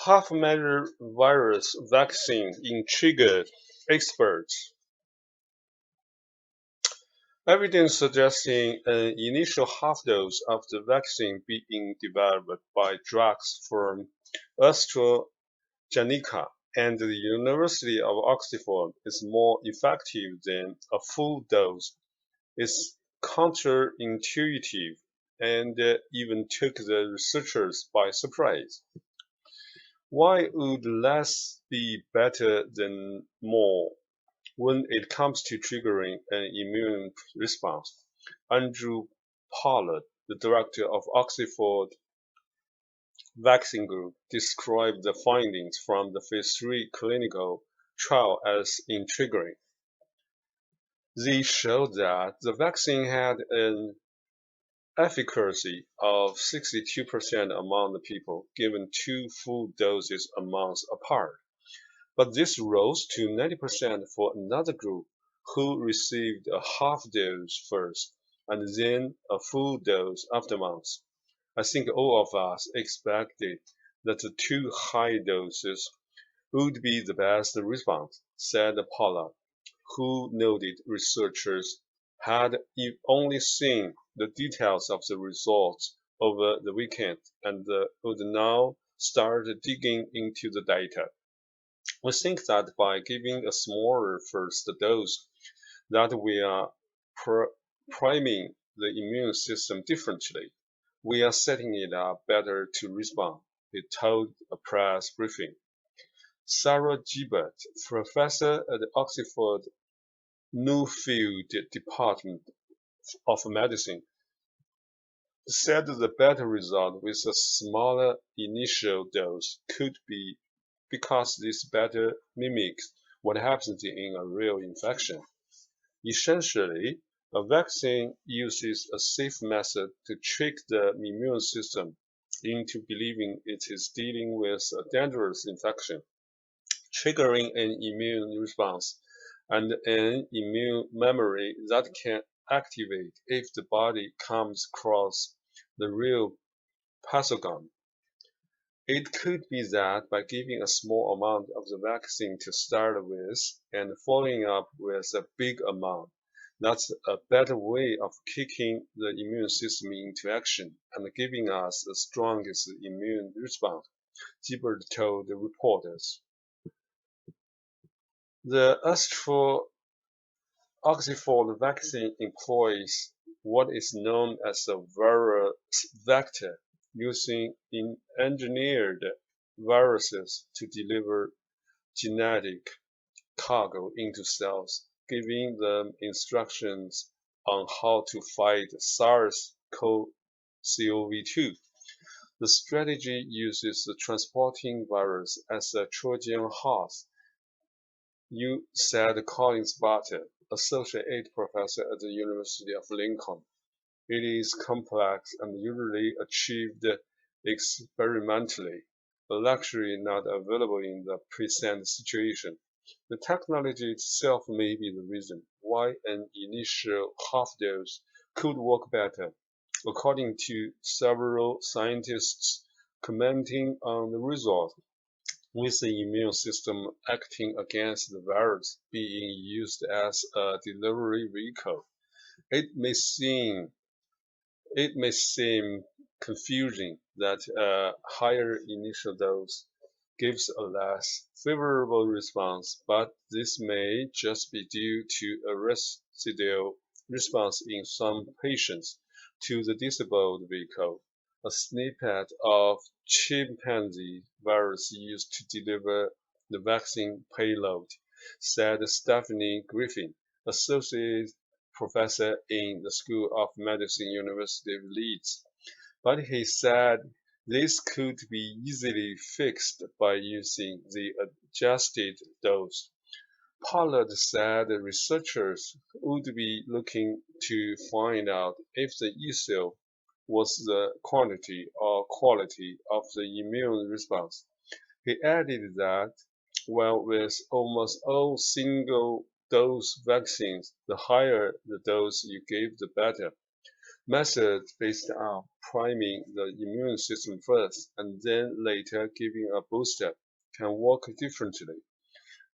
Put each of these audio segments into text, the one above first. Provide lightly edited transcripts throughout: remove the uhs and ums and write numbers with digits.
Half-measure virus vaccine intrigued experts. Evidence suggesting an initial half-dose of the vaccine being developed by drugs from AstraZeneca and the University of Oxford is more effective than a full dose. Is counterintuitive and even took the researchers by surprise. Why would less be better than more when it comes to triggering an immune response? Andrew Pollard, the director of Oxford Vaccine Group, described the findings from the phase 3 clinical trial as intriguing. They showed that the vaccine had an efficacy of 62% among the people given 2 full doses a month apart, but this rose to 90% for another group who received a half dose first and then a full dose afterwards. I think all of us expected that the 2 high doses would be the best response, said Paula, who noted researchers had only seen the details of the results over the weekend and would now start digging into the data. We think that by giving a smaller first dose, that we are priming the immune system differently. We are setting it up better to respond, he told a press briefing. Sarah Gilbert, professor at the Oxford Nuffield Department of Medicine, said the better result with a smaller initial dose could be because this better mimics what happens in a real infection. Essentially, a vaccine uses a safe method to trick the immune system into believing it is dealing with a dangerous infection, triggering an immune response and an immune memory that can activate if the body comes across the real pathogen. It could be that by giving a small amount of the vaccine to start with and following up with a big amount, that's a better way of kicking the immune system into action and giving us the strongest immune response, Gilbert told the reporters. The Oxford vaccine employs what is known as a viral vector, using engineered viruses to deliver genetic cargo into cells, giving them instructions on how to fight SARS-CoV-2. The strategy uses the transporting virus as a Trojan horse, said Collins Barter, associate professor at the University of Lincoln. It is complex and usually achieved experimentally, a luxury not available in the present situation. The technology itself may be the reason why an initial half-dose could work better, according to several scientists commenting on the result. With the immune system acting against the virus being used as a delivery vehicle, it may seem confusing that a higher initial dose gives a less favorable response, but this may just be due to a residual response in some patients to the disabled vehicle, a snippet of chimpanzee virus used to deliver the vaccine payload, said Stephanie Griffin, associate professor in the School of Medicine, University of Leeds. But he said this could be easily fixed by using the adjusted dose. Pollard said researchers would be looking to find out if the issue was the quantity or quality of the immune response. He added that while with almost all single-dose vaccines, the higher the dose you give, the better. Methods based on priming the immune system first and then later giving a booster can work differently.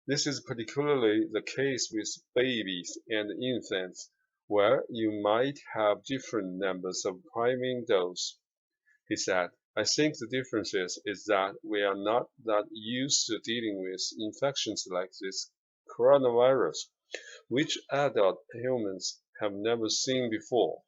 This is particularly the case with babies and infants, where you might have different numbers of priming doses. He said, I think the difference is that we are not that used to dealing with infections like this coronavirus, which adult humans have never seen before.